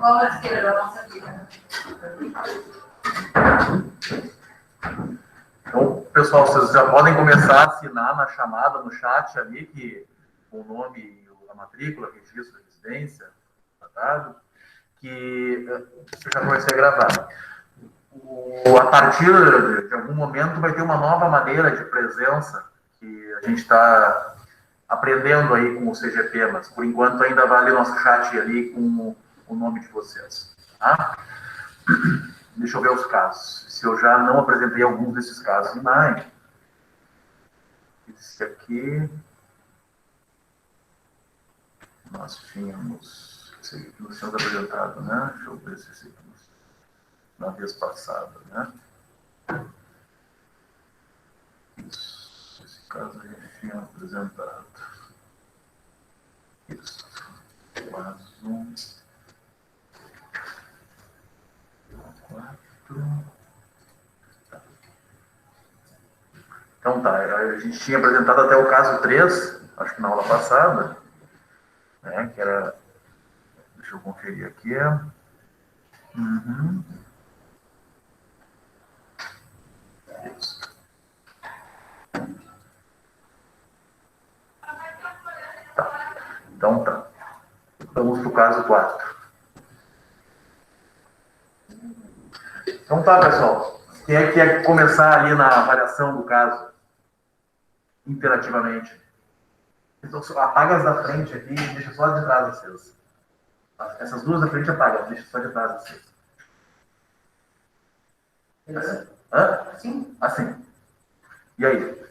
Qual a esquerda da nossa vida? Então, pessoal, vocês já podem começar a assinar na chamada, no chat ali, que o nome, a matrícula, registro de residência, tratado, que eu já comecei a gravar. A partir de algum momento vai ter uma nova maneira de presença que a gente está aprendendo aí com o CGP, mas por enquanto ainda vai ali nosso chat ali com o nome de vocês. Tá? Deixa eu ver os casos. Se eu já não apresentei alguns desses casos demais. Esse aqui. Nós tínhamos. Esse aqui que nós tínhamos apresentado, né? Deixa eu ver se esse aqui na vez passada, né? Isso. Esse caso a gente tinha apresentado. Isso. Mais um. 4. Então tá, a gente tinha apresentado até o caso 3, acho que na aula passada, né, que era, deixa eu conferir aqui, Isso. Tá, então tá, vamos para o caso 4. Então tá, pessoal, quem é que quer começar ali na avaliação do caso, interativamente? Então, apaga as da frente aqui e deixa só de trás vocês. Essas duas da frente apaga, deixa só de trás vocês. Assim? Assim. E aí?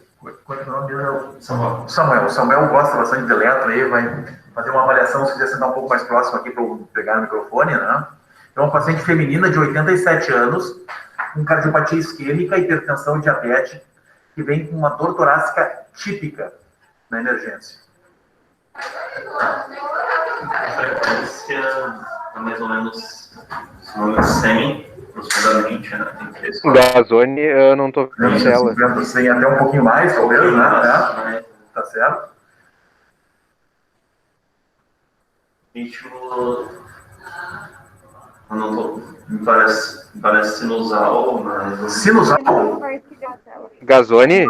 Qual é o nome dele? Samuel. O Samuel gosta bastante de eletro aí, vai fazer uma avaliação, se quiser sentar um pouco mais próximo aqui para eu pegar o microfone, né? Então, uma paciente feminina de 87 anos, com cardiopatia isquêmica, hipertensão e diabetes, que vem com uma dor torácica típica na emergência. A frequência é mais ou menos 100, aproximadamente, né? Gazone, eu não tô vendo ela. 50, 100, até um pouquinho mais, talvez, né? Tá certo? Ritmo, eu não tô, me parece sinusal, mas... Sinusal? Gazone?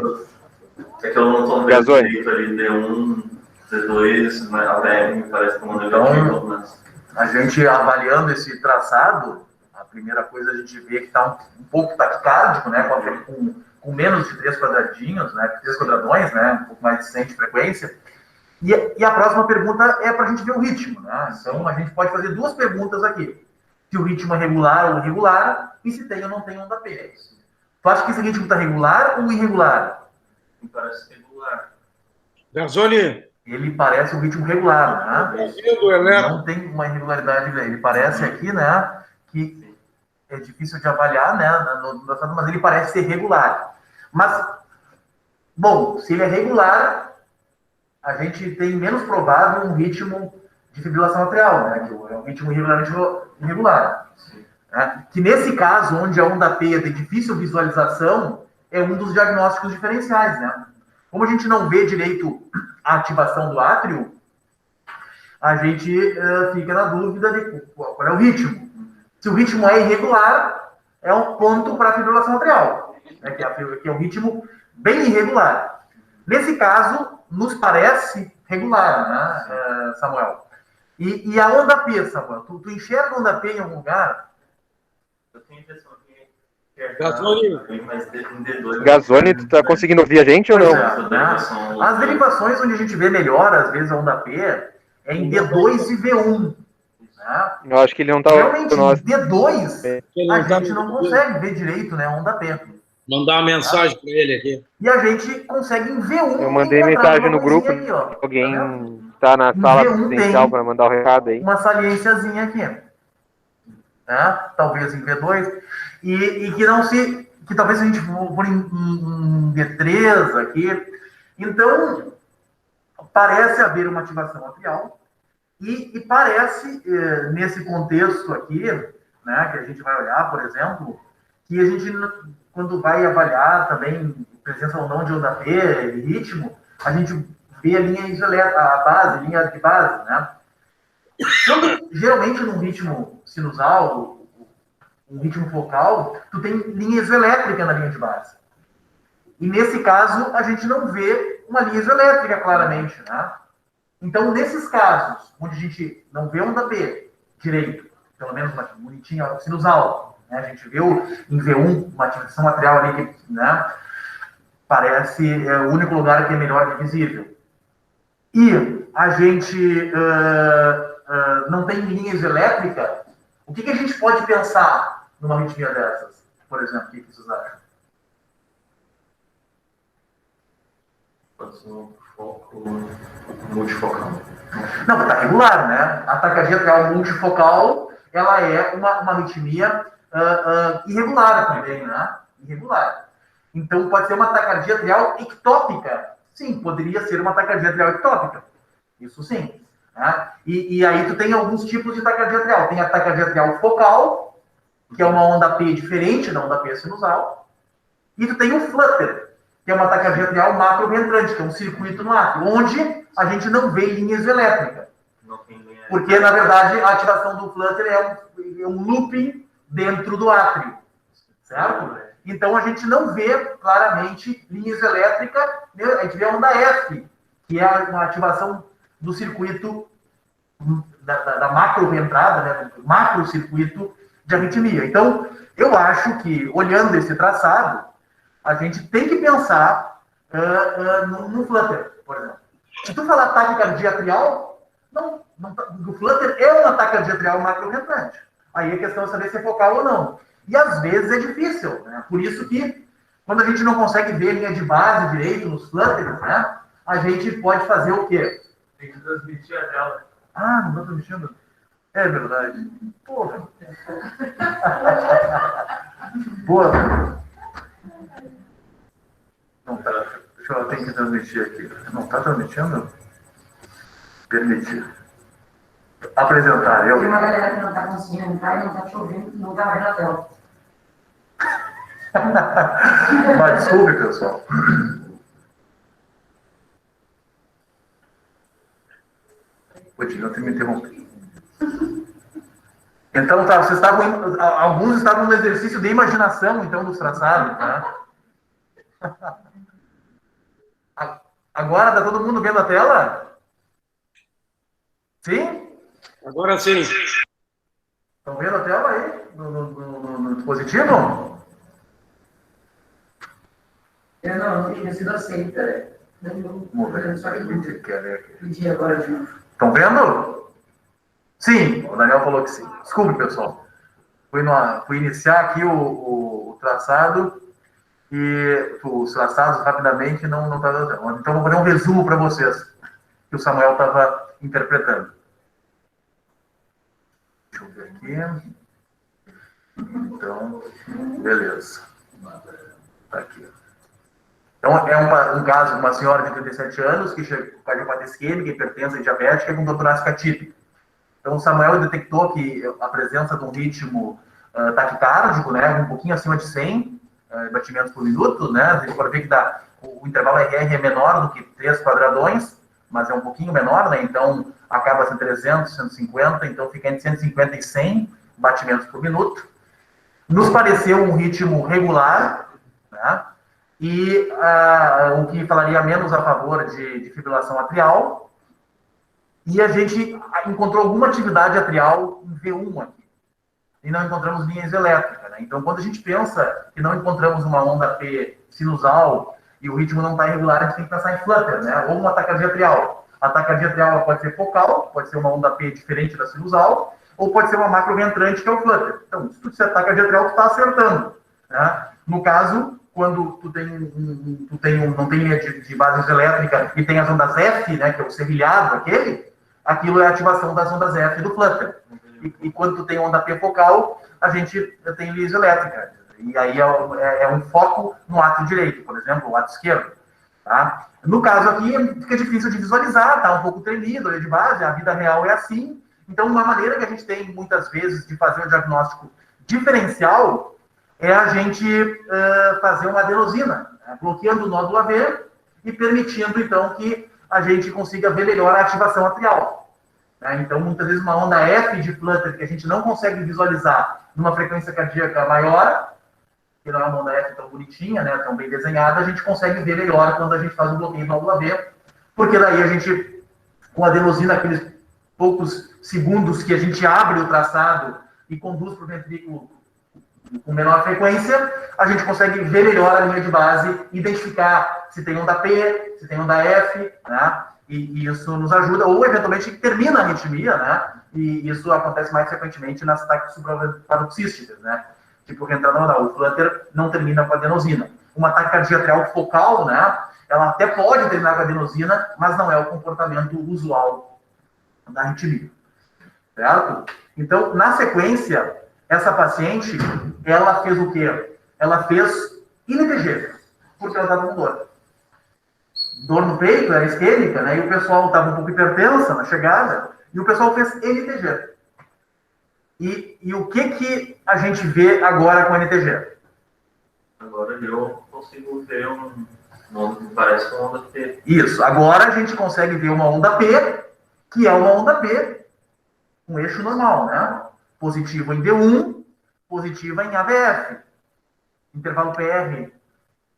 É que eu não tô vendo direito ali, D1, D2, mas a BR me parece como negativo, mas... A gente avaliando esse traçado, a primeira coisa a gente vê que está um pouco taquicárdico, né? Com menos de 3 quadradinhos, né? 3 quadradões, né? Um pouco mais de 100 de frequência. E a próxima pergunta é para a gente ver o ritmo, né? Então a gente pode fazer 2 perguntas aqui. Se o ritmo é regular ou irregular e se tem ou não tem onda P. Tu acha que esse ritmo está regular ou irregular? Me parece regular. Gazone. Ele parece um ritmo regular, né? Não tem uma irregularidade, ele parece aqui, né, que é difícil de avaliar, né, mas ele parece ser regular. Mas, bom, se ele é regular, a gente tem menos provável um ritmo de fibrilação atrial, né, que é um ritmo irregular. Né? Que nesse caso, onde a onda P tem difícil visualização, é um dos diagnósticos diferenciais, né? Como a gente não vê direito a ativação do átrio, a gente fica na dúvida de qual é o ritmo. Se o ritmo é irregular, é um ponto para a fibrilação atrial, né, que é um ritmo bem irregular. Nesse caso, nos parece regular, né, Samuel? E a onda P, Samuel? Tu enxerga a onda P em algum lugar? Eu tenho a impressão que Gazone, tu tá conseguindo ouvir a gente ou não? Né? As derivações onde a gente vê melhor, às vezes, a onda P é em D2 e V1. Né? Eu acho que ele não tá realmente, D2, a gente não consegue ver direito, né, a onda P. Mandar uma mensagem para ele aqui. E a gente consegue em V1. Eu mandei mensagem no grupo. Aqui, alguém tá na sala assistencial para mandar o recado aí. Uma saliênciazinha aqui. Né? Talvez em V2. E que não se... Que talvez a gente for em D3 aqui. Então, parece haver uma ativação atrial. E parece, nesse contexto aqui, né, que a gente vai olhar, por exemplo, que a gente, quando vai avaliar também presença ou não de onda P e ritmo, a gente vê a linha isoleta, a base, linha de base, né? Geralmente, num ritmo sinusal, um ritmo focal, tu tem linha isoelétrica na linha de base. E nesse caso, a gente não vê uma linha isoelétrica claramente, né? Então, nesses casos, onde a gente não vê onda B direito, pelo menos uma bonitinha sinusal, né? A gente viu em V1 uma ativação material ali que, né, parece o único lugar que é melhor que visível. E a gente não tem linha isoelétrica, o que a gente pode pensar numa arritmia dessas? Por exemplo, o que vocês acham? Pode ser um foco multifocal. Não, está regular, né? A taquicardia atrial multifocal, ela é uma arritmia irregular também, né? Irregular. Então, pode ser uma taquicardia atrial ectópica. Sim, poderia ser uma taquicardia atrial ectópica. Isso sim. Né? E aí tu tem alguns tipos de taquicardia atrial. Tem a taquicardia atrial focal, que é uma onda P diferente da onda P sinusal. E tu tem o flutter, que é uma taquicardia atrial macro-reentrante, que é um circuito no átrio, onde a gente não vê linha isoelétrica. Porque, na verdade, a ativação do flutter é um looping dentro do átrio. Certo? Então, a gente não vê claramente linha isoelétrica, né? A gente vê a onda F, que é uma ativação do circuito da macro-reentrada, né? Do macro-circuito de arritmia. Então, eu acho que, olhando esse traçado, a gente tem que pensar no flutter, por exemplo. Se tu falar taquicardia atrial, o flutter é uma taquicardia atrial macro-reentrante. Aí a questão é saber se é focal ou não. E às vezes é difícil, né? Por isso que, quando a gente não consegue ver linha de base direito nos flutters, né? A gente pode fazer o quê? Tem que transmitir a tela. Ah, não estou transmitindo? É verdade. Porra. Porra. Não tá. Deixa eu tenho que transmitir aqui. Não está transmitindo? Permitir. Apresentar. Tem uma galera que não está conseguindo entrar e não está te ouvindo, não está vendo a tela. Mas desculpe, pessoal. Podia ter me interrompido. Então, tá, vocês estavam, alguns estavam no exercício de imaginação, então, dos traçados, tá? Agora, tá todo mundo vendo a tela? Sim? Agora sim. Estão vendo a tela aí? No dispositivo? Eu não tinha sido aceita. Vamos ver. Só que Quer ver aqui. pedi agora de novo. Estão vendo? Sim, o Daniel falou que sim. Desculpe, pessoal. Fui iniciar aqui o traçado e os traçados rapidamente não está dando. Então, vou fazer um resumo para vocês que o Samuel estava interpretando. Deixa eu ver aqui. Então, beleza. Tá aqui. Então, é um caso de uma senhora de 37 anos que chegou com cardiopata isquêmica, hipertensa e diabética com dor torácica típica. Então, o Samuel detectou que a presença de um ritmo taquicárdico, né, um pouquinho acima de 100 batimentos por minuto, né, a gente pode ver que o intervalo RR é menor do que 3 quadradões, mas é um pouquinho menor, né, então acaba sendo 300, 150, então fica entre 150 e 100 batimentos por minuto. Nos pareceu um ritmo regular, né, e o que falaria menos a favor de fibrilação atrial. E a gente encontrou alguma atividade atrial em V1 aqui. E não encontramos linha isoelétrica, né? Então, quando a gente pensa que não encontramos uma onda P sinusal e o ritmo não está irregular, a gente tem que pensar em flutter, né? Ou uma taquicardia atrial. A taquicardia atrial pode ser focal, pode ser uma onda P diferente da sinusal, ou pode ser uma macro-reentrante, que é o flutter. Então, se tu disser taquicardia atrial, tu está acertando, né? No caso, quando tu não tem linha de base isoelétrica e tem as ondas F, né, que é o serrilhado aquilo é a ativação das ondas F do flutter. E quando tu tem onda P focal, a gente tem linha isoelétrica. E aí é um foco no átrio direito, por exemplo, o átrio esquerdo. Tá? No caso aqui, fica difícil de visualizar, tá um pouco tremido, de base, a vida real é assim. Então, uma maneira que a gente tem, muitas vezes, de fazer o diagnóstico diferencial é a gente fazer uma adenosina, né? Bloqueando o nódulo AV e permitindo, então, que a gente consiga ver melhor a ativação atrial. né? Então, muitas vezes, uma onda F de flutter que a gente não consegue visualizar numa frequência cardíaca maior, que não é uma onda F tão bonitinha, né, tão bem desenhada, a gente consegue ver melhor quando a gente faz um bloqueio na válvula B, porque daí a gente, com a adenosina, aqueles poucos segundos que a gente abre o traçado e conduz para o ventrículo com menor frequência, a gente consegue ver melhor a linha de base, identificar se tem onda P, se tem onda F, né? E isso nos ajuda, ou eventualmente termina a arritmia, né? E isso acontece mais frequentemente nas taques supraparoxísticas, né? Tipo reentrada nodal. O flutter não termina com adenosina. Uma taquicardia atrial focal, né? Ela até pode terminar com adenosina, mas não é o comportamento usual da arritmia. Certo? Então, na sequência, essa paciente, ela fez o quê? Ela fez INTG, porque ela estava com dor. Dor no peito, era isquêmica, né? E o pessoal estava um pouco hipertensa na chegada, e o pessoal fez NTG. E o que a gente vê agora com NTG? Agora eu consigo ver parece uma onda P. Isso, agora a gente consegue ver uma onda P, que é uma onda P com eixo normal, né? Positivo em D1, positiva em AVF. Intervalo PR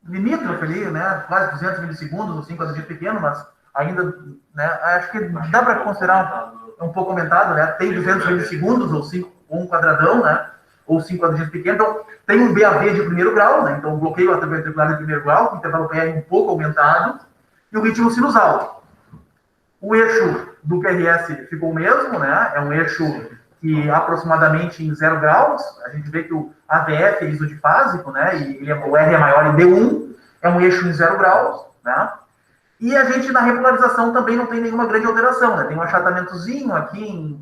limítrofe ali, né? Quase 200 milissegundos, ou 5 ADG pequeno, mas ainda, né? Acho que dá para considerar um pouco aumentado, né? Tem 200 milissegundos, ou 5, ou um quadradão, né? Ou 5 ADG pequeno. Então, tem um BAV de primeiro grau, né? Então, bloqueio ventricular de primeiro grau, com intervalo PR um pouco aumentado, e o ritmo sinusal. O eixo do QRS ficou o mesmo, né? É um eixo que aproximadamente em 0 graus, a gente vê que o AVF é isodifásico, né? E o R é maior em D1, é um eixo em 0 graus, né? E a gente, na repolarização, também não tem nenhuma grande alteração, né? Tem um achatamentozinho aqui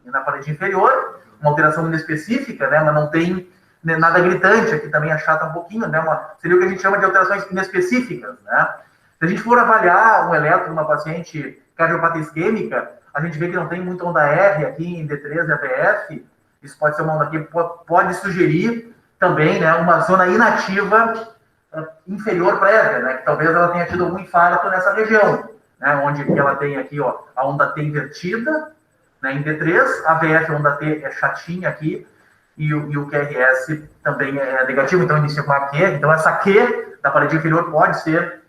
na parede inferior, uma alteração inespecífica, né? Mas não tem nada gritante, aqui também achata um pouquinho, né? Seria o que a gente chama de alterações inespecíficas, né? Se a gente for avaliar um eletro numa paciente cardiopata isquêmica, a gente vê que não tem muita onda R aqui em D3 e AVF. Isso pode ser uma onda que pode sugerir também, né, uma zona inativa inferior prévia, né, que talvez ela tenha tido algum infarto nessa região, né, onde ela tem aqui, ó, a onda T invertida, né, em D3, a AVF, a onda T é chatinha aqui, e o QRS também é negativo, então inicia com a Q. Então essa Q da parede inferior pode ser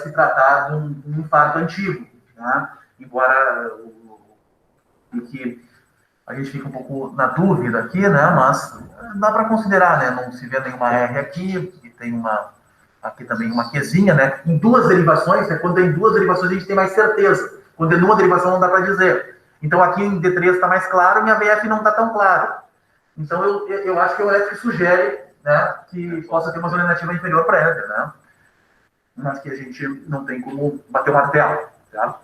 se tratar de um infarto antigo, né? Embora que a gente fica um pouco na dúvida aqui, né? Mas dá para considerar, né? Não se vê nenhuma R aqui, e tem aqui também uma Qzinha, né? Em duas derivações, né? Quando tem duas derivações a gente tem mais certeza. Quando é numa derivação não dá para dizer. Então aqui em D3 está mais claro e em AVF não está tão claro. Então eu acho que é o eletro que sugere, né, que possa ter uma zona inativa inferior prévia, né? Mas que a gente não tem como bater o martelo, tá?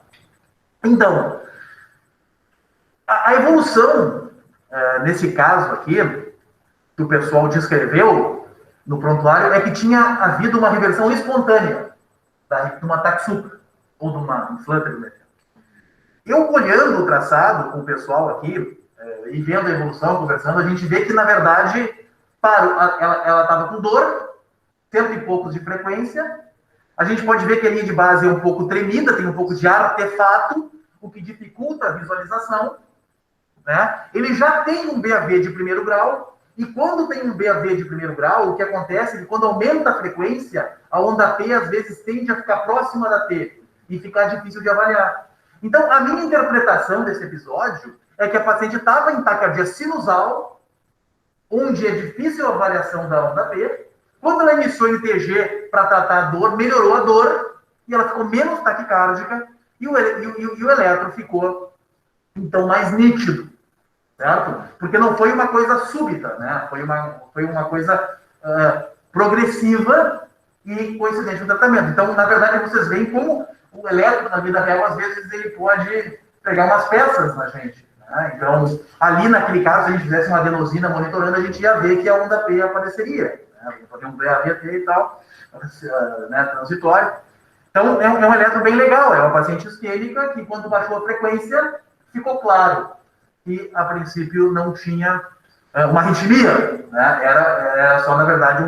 Então, a evolução, nesse caso aqui, que o pessoal descreveu no prontuário, é que tinha havido uma reversão espontânea de uma ataque supra, ou de uma flutter, né? Eu olhando o traçado com o pessoal aqui, e vendo a evolução, conversando, a gente vê que, na verdade, ela estava com dor, 100 e poucos de frequência. A gente pode ver que a linha de base é um pouco tremida, tem um pouco de artefato, o que dificulta a visualização, né? Ele já tem um BAV de primeiro grau, e quando tem um BAV de primeiro grau, o que acontece é que quando aumenta a frequência, a onda P às vezes tende a ficar próxima da T, e ficar difícil de avaliar. Então, a minha interpretação desse episódio é que a paciente estava em taquicardia sinusal, onde é difícil a avaliação da onda P. Quando ela iniciou o NTG para tratar a dor, melhorou a dor, e ela ficou menos taquicárdica, e o eletro ficou, então, mais nítido, certo? Porque não foi uma coisa súbita, né? Foi uma coisa progressiva e coincidente no tratamento. Então, na verdade, vocês veem como o eletro, na vida real, às vezes, ele pode pegar umas peças na gente. Então, ali naquele caso, se a gente fizesse uma adenosina monitorando, a gente ia ver que a onda P apareceria. Fazer um BAVT e tal, né, transitório. Então, é um eletro bem legal. É uma paciente isquêmica que, quando baixou a frequência, ficou claro que, a princípio, não tinha uma arritmia. Né? Era só, na verdade,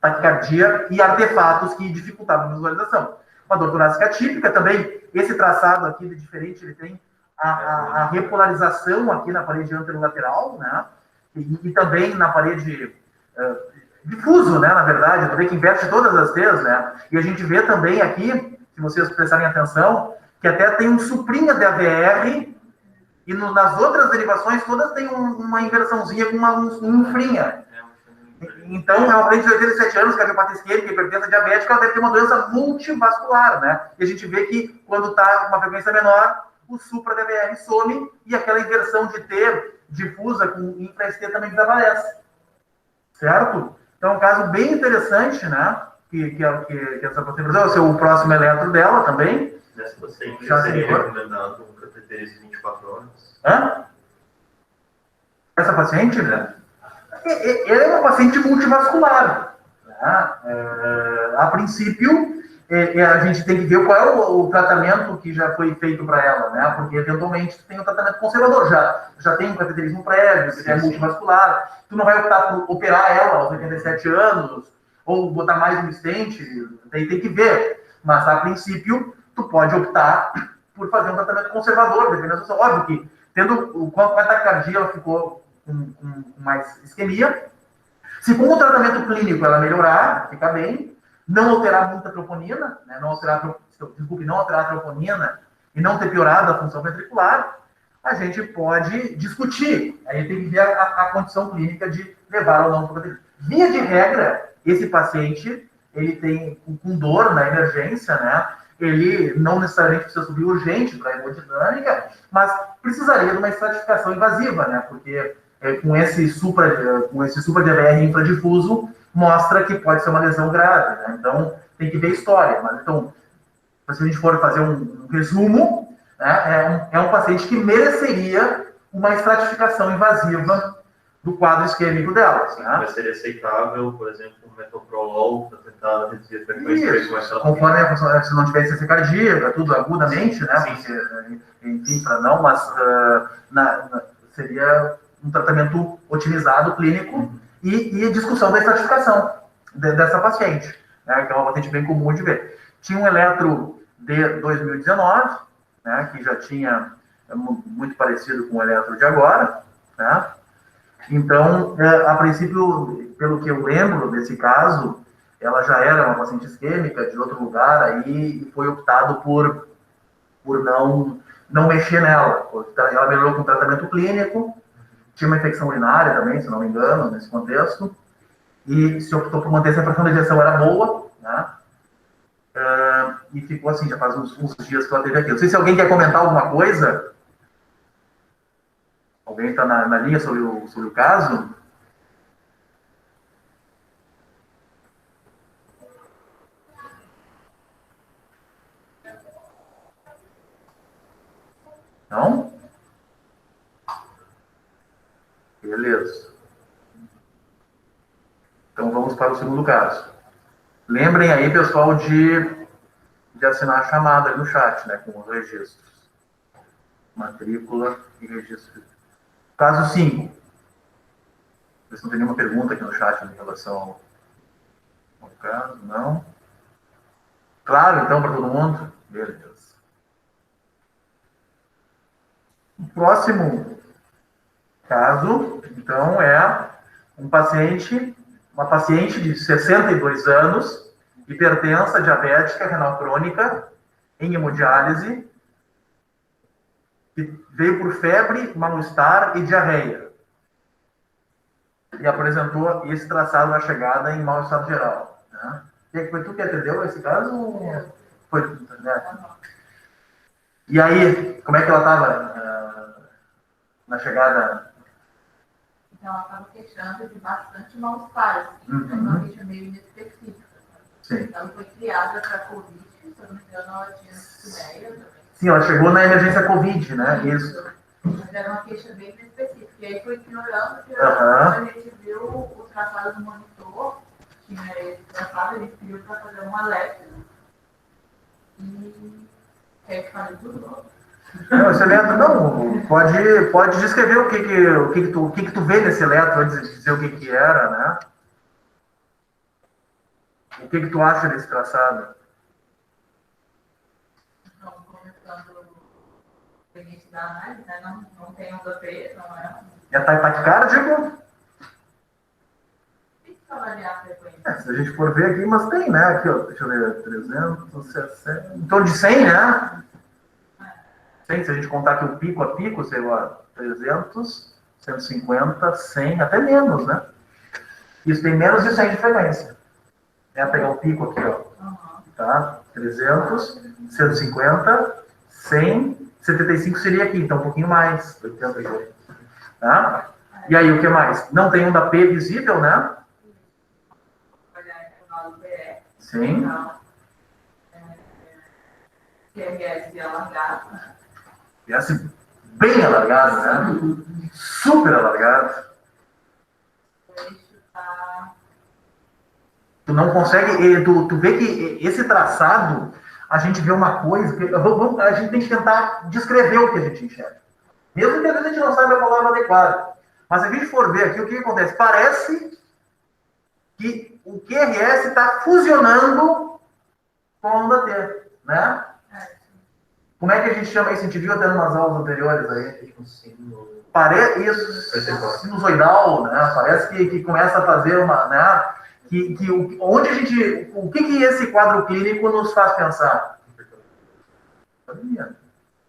taquicardia e artefatos que dificultavam a visualização. Uma dor torácica típica também. Esse traçado aqui é diferente, ele tem a repolarização aqui na parede anterolateral, né? E também na parede difuso, né? Na verdade, também que inverte todas as T's, né? E a gente vê também aqui, se vocês prestarem atenção, que até tem um suprinha de AVR e nas outras derivações todas tem uma inversãozinha com um infrinha. Então, é uma frente de 87 anos, que é cardiopata isquêmica, hipertensa diabética, ela deve ter uma doença multivascular, né? E a gente vê que quando está com uma frequência menor, o supra-DVR some e aquela inversão de T difusa com infra-ST também desaparece. Certo? Então, é um caso bem interessante, né? Que essa paciente, esse é o próximo eletro dela também. Nessa paciente já seria recomendado um cateterismo 24 horas. Hã? Essa paciente, né? Ela é uma paciente multivascular. Né? A princípio, a gente tem que ver qual é o tratamento que já foi feito para ela, né? Porque eventualmente tem um tratamento conservador, já tem um cateterismo prévio, você é multivascular, tu não vai optar por operar ela aos 87 anos, ou botar mais um stent, daí tem que ver. Mas, a princípio, tu pode optar por fazer um tratamento conservador, dependendo da situação. Óbvio que, tendo quanto a taquicardia, ela ficou com mais isquemia. Se com o tratamento clínico ela melhorar, ficar bem, não alterar muita troponina, né, não alterar a troponina e não ter piorado a função ventricular, a gente pode discutir. Aí tem que ver a condição clínica de levar ou não para o tratamento. Via de regra, esse paciente, ele tem com dor na emergência, né? Ele não necessariamente precisa subir urgente para a hemodinâmica, mas precisaria de uma estratificação invasiva, né? Porque com esse supra-DVR infradifuso, mostra que pode ser uma lesão grave, né? Então, tem que ver a história. Mas, então, se a gente for fazer um resumo, né, é um paciente que mereceria uma estratificação invasiva do quadro isquêmico delas. Né? Mas seria aceitável, por exemplo, um metoprolol para tentar reduzir a frequência? Conforme se não tivesse essa cardíaca, tudo agudamente, né? Porque, enfim, para não, mas seria um tratamento otimizado, clínico, e discussão da estratificação dessa paciente, né, que é uma paciente bem comum de ver. Tinha um eletro de 2019, né, que já tinha muito parecido com o eletro de agora, né? Então, a princípio, pelo que eu lembro desse caso, ela já era uma paciente isquêmica de outro lugar, aí e foi optado por não mexer nela. Ela melhorou com tratamento clínico, tinha uma infecção urinária também, se não me engano, nesse contexto, e se optou por manter se a pressão de ejeção era boa, né? E ficou assim, já faz uns dias que ela teve aqui. Não sei se alguém quer comentar alguma coisa. Alguém está na linha sobre o caso? Não? Beleza. Então vamos para o segundo caso. Lembrem aí, pessoal, de assinar a chamada aí no chat, né, com os registros. Matrícula e registro. Caso 5. Vocês não tem nenhuma pergunta aqui no chat em relação ao caso? Não? Claro, então, para todo mundo? Beleza. O próximo caso, então, é uma paciente de 62 anos, hipertensa, diabética, renal crônica, em hemodiálise, que veio por febre, mal-estar e diarreia. E apresentou esse traçado na chegada em mau estado geral. Né? E foi tu que atendeu esse caso? Foi, né? E aí, como é que ela estava na chegada? Então, ela estava queixando de bastante mal-estar, assim, uma queixa meio inespecífica. Sim. Ela foi criada para Covid, se eu não me engano, ela tinha ideia também. Sim, ela chegou na emergência Covid, né? Isso. Mas era uma queixa bem específica. E aí foi ignorando, a gente viu o traçado do monitor, tinha esse traçado, ele pediu para fazer um alerta. E quer que fale tudo? Não, esse eletro, não, pode descrever o que tu vê nesse eletro, antes de dizer o que era, né? O que tu acha desse traçado? Então, começando independente da análise, né? Não tem onda P, não é? Já tá taquicárdico? Tem que avaliar a frequência. Se a gente for ver aqui, mas tem, né? Aqui, ó, deixa eu ver, 360, em torno de 100, né? 100, se a gente contar aqui o pico a pico, sei lá, 300, 150, 100, até menos, né? Isso tem menos de 100 de frequência. É pegar o pico aqui, ó. Tá? 300, 150, 100, 75 seria aqui, então um pouquinho mais, 88. Tá? E aí, o que mais? Não tem onda P visível, né? Sim. QRS alargado. QRS bem alargado, né? Super alargado. Tu não consegue, tu vê que esse traçado, a gente vê uma coisa, a gente tem que tentar descrever o que a gente enxerga. Mesmo que às vezes a gente não saiba a palavra adequada. Mas se a gente for ver aqui, o que acontece? Parece que o QRS está fusionando com a onda T, né? Como é que a gente chama isso? A gente viu até em umas aulas anteriores aí. Parece isso, sinusoidal, né? Parece que começa a fazer uma, né? Onde a gente, o que esse quadro clínico nos faz pensar?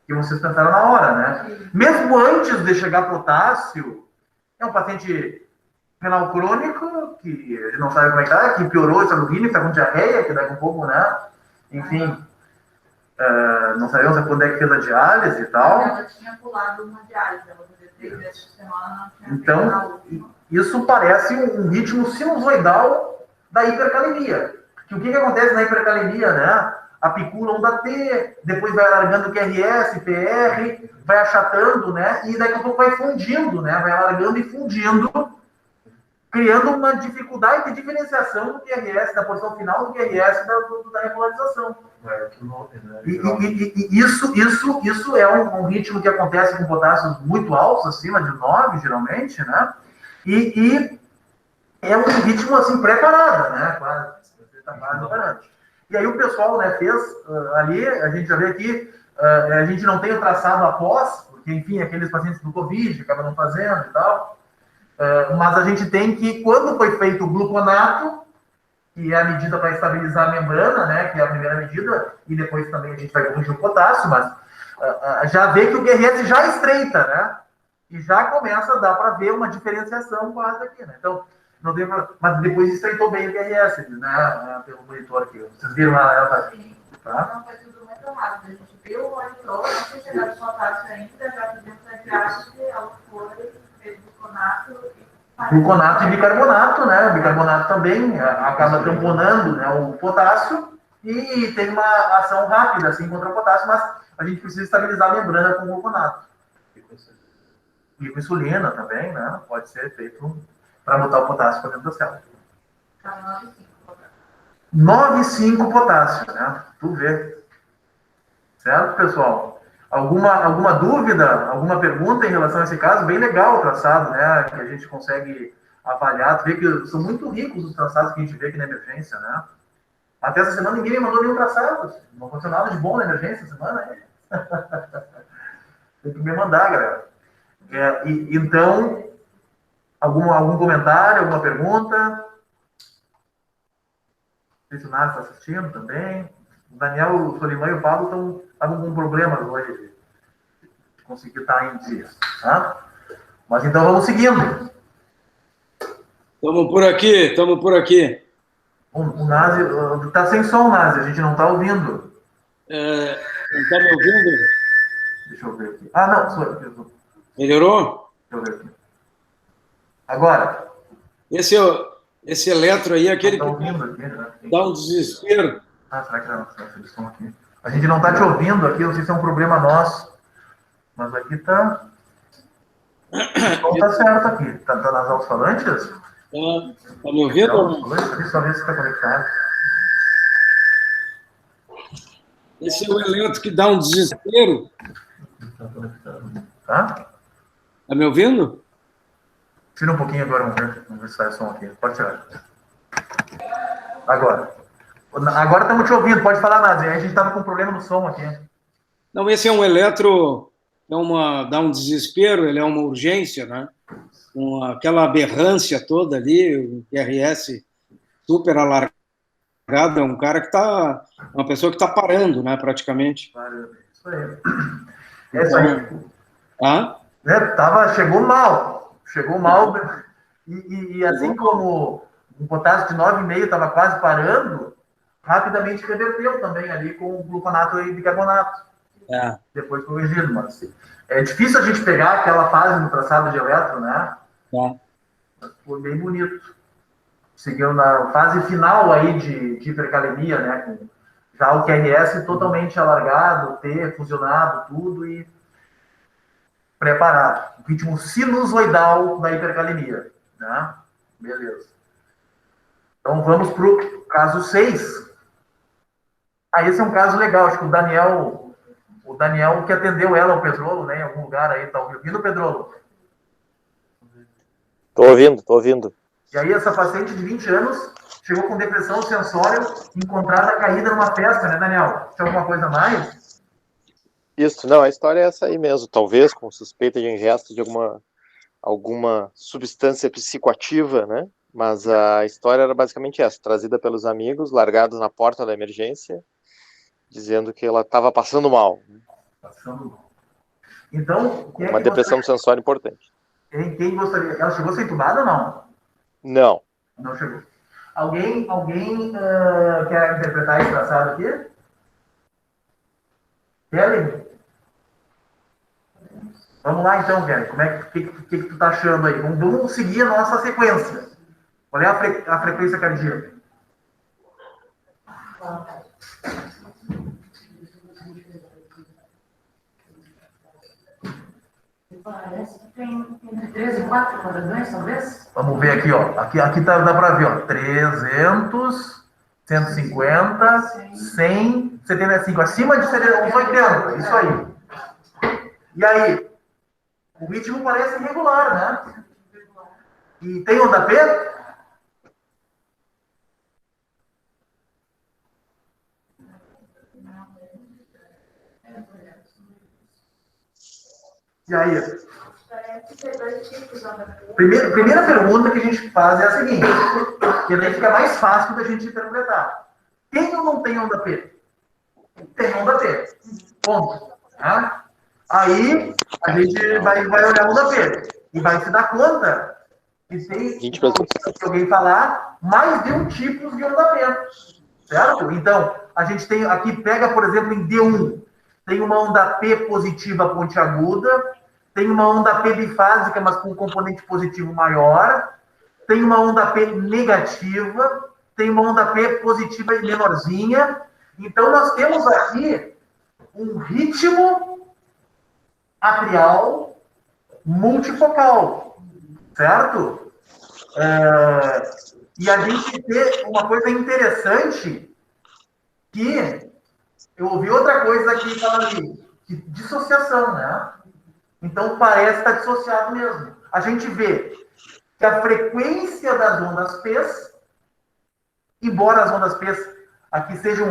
Que vocês pensaram na hora, né? Mesmo antes de chegar potássio, é um paciente renal crônico, que a gente não sabe como é que tá, que piorou essa urina, está com diarreia, que daqui a pouco, né? Enfim, não sabemos quando é que fez a diálise e tal. Ela tinha pulado uma diálise, ela fazia 3 vezes por semana, não tinha então, isso parece um ritmo sinusoidal da hipercalemia. Que o que acontece na hipercalemia, né? Apicula onda T, depois vai alargando o QRS, PR, vai achatando, né? E daqui a pouco vai fundindo, né? Vai alargando e fundindo, criando uma dificuldade de diferenciação do QRS, da porção final do QRS da repolarização. E isso é um ritmo que acontece com potássios muito altos, acima de 9, geralmente, né? E é um ritmo, assim, pré-parada, né? Quase parando. E aí o pessoal, né, fez ali, a gente já vê aqui, a gente não tem o traçado após, porque, enfim, aqueles pacientes do Covid acabam não fazendo e tal, mas a gente tem que, quando foi feito o gluconato, que é a medida para estabilizar a membrana, né, que é a primeira medida, e depois também a gente vai corrigir o potássio, mas já vê que o QRS já estreita, né, e já começa a dar para ver uma diferenciação quase aqui, né, então, não tem problema, mas depois estreitou bem o QRS, né, pelo monitor aqui, vocês viram ela tá aqui, tá? Não, foi tudo muito rápido, a gente viu o monitor, não tinha chegado o potássio ainda, já fizemos a diálise, ela foi, fez gluconato gluconato e bicarbonato, né? O bicarbonato também acaba tamponando, né, o potássio e tem uma ação rápida assim contra o potássio, mas a gente precisa estabilizar a membrana com gluconato. E com insulina também, né? Pode ser feito para botar o potássio para dentro da célula. 9,5 potássio, né? Tu vê. Certo, pessoal? Alguma dúvida, alguma pergunta em relação a esse caso? Bem legal o traçado, né? Que a gente consegue avaliar. Tu vê que são muito ricos os traçados que a gente vê aqui na emergência, né? Até essa semana ninguém me mandou nenhum traçado. Não aconteceu nada de bom na emergência essa semana, né? Tem que me mandar, galera. Então, algum comentário, alguma pergunta? Não sei se o Nário está assistindo também. O Daniel, o Solimã e o Pablo estavam com problemas hoje de conseguir estar em dia, tá? Mas então vamos seguindo. Estamos por aqui. O Nazi está sem som, Nazi, a gente não está ouvindo. Não está me ouvindo? Deixa eu ver aqui. Ah, não, sou eu. Melhorou? Deixa eu ver aqui. Agora. Esse eletro aí é aquele tá ouvindo aqui, né? Dá um desespero. Ah, será que eles estão aqui? A gente não está te ouvindo aqui, não sei se é um problema nosso. Mas aqui está. O som está certo aqui. Está nas alto-falantes? Está me ouvindo? Deixa eu só ver se está conectado. Esse é o eletro que dá um desespero. Tá? Está me ouvindo? Tira um pouquinho agora, vamos ver se sai o som aqui. Pode tirar. Agora estamos te ouvindo, pode falar, Nazi. A gente estava com problema no som aqui. Não, esse é um eletro dá um desespero, ele é uma urgência, né? Com aquela aberrância toda ali, o QRS super alargado, é um cara que está, uma pessoa que está parando, né, praticamente. Isso aí. É isso aí. Chegou mal, e assim como o potássio de 9,5 estava quase parando, rapidamente reverteu também ali com o gluconato e bicarbonato. Depois corrigido, mas é difícil a gente pegar aquela fase no traçado de eletro, né? Foi bem bonito. Seguiu na fase final aí de hipercalemia, né? Com já o QRS totalmente alargado, T fusionado, tudo e preparado. O ritmo sinusoidal da hipercalemia, né? Beleza. Então vamos para o caso 6. Esse é um caso legal, acho que o Daniel que atendeu ela, o Pedrolo, né? Em algum lugar aí, tá ouvindo, Pedrolo? Tô ouvindo. E aí essa paciente de 20 anos chegou com depressão sensória, encontrada caída numa festa, né, Daniel? Tinha alguma coisa a mais? Isso, não, a história é essa aí mesmo, talvez com suspeita de ingesta de alguma substância psicoativa, né? Mas a história era basicamente essa, trazida pelos amigos, largados na porta da emergência, dizendo que ela estava passando mal. Passando mal. Então, uma depressão sensória importante. Quem gostaria? Ela chegou a ser entubada ou não? Não. Não chegou. Alguém quer interpretar esse traçado aqui? Kelly? Vamos lá então, Kelly. Como é que tu tá achando aí? Vamos seguir a nossa sequência. Qual é a frequência cardíaca? Parece que tem entre 3 e 4 quadradões, talvez? Vamos ver aqui, ó. Aqui dá para ver, ó. 300, 150, 100, 75. Acima de 80. Isso aí. E aí? O ritmo parece irregular, né? E tem onda P? E aí? Primeira pergunta que a gente faz é a seguinte, que daí fica mais fácil da gente interpretar. Tem ou não tem onda P? Tem onda P. Ponto. Tá? Aí a gente vai olhar a onda P e vai se dar conta que tem, se alguém falar, mais de um tipo de onda P. Certo? Então, a gente tem aqui, pega, por exemplo, em D1, tem uma onda P positiva pontiaguda, tem uma onda P bifásica, mas com um componente positivo maior, tem uma onda P negativa, tem uma onda P positiva e menorzinha. Então, nós temos aqui um ritmo atrial multifocal, certo? E a gente vê uma coisa interessante, que eu ouvi outra coisa aqui falando ali, de dissociação, né? Então, parece estar dissociado mesmo. A gente vê que a frequência das ondas P's, embora as ondas P's aqui sejam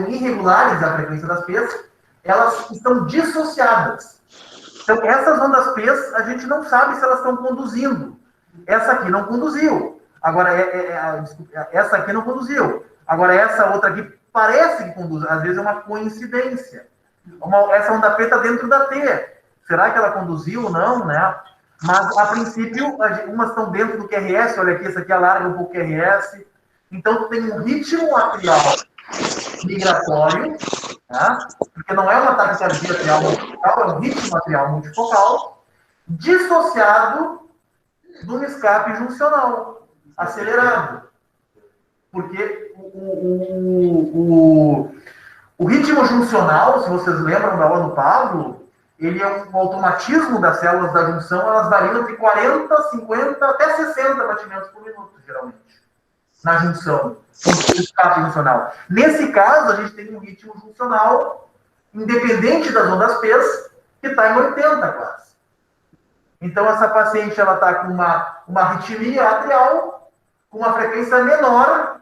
irregulares, a frequência das P's, elas estão dissociadas. Então, essas ondas P's, a gente não sabe se elas estão conduzindo. Essa aqui não conduziu. Agora, essa aqui não conduziu. Agora, essa outra aqui parece que conduz. Às vezes é uma coincidência. Essa onda P está dentro da T. Será que ela conduziu ou não, né? Mas, a princípio, umas estão dentro do QRS. Olha aqui, essa aqui alarga um pouco o QRS. Então, tem um ritmo atrial migratório, né? Porque não é uma taquicardia atrial multifocal, é um ritmo atrial multifocal, dissociado de um escape juncional, acelerado. Porque o ritmo juncional, se vocês lembram da aula do Pablo, ele é um automatismo das células da junção, elas variam entre 40, 50, até 60 batimentos por minuto, geralmente, na junção, no escape juncional. Nesse caso, a gente tem um ritmo juncional, independente das ondas P's, que está em 80 quase. Então, essa paciente ela está com uma arritmia atrial, com uma frequência menor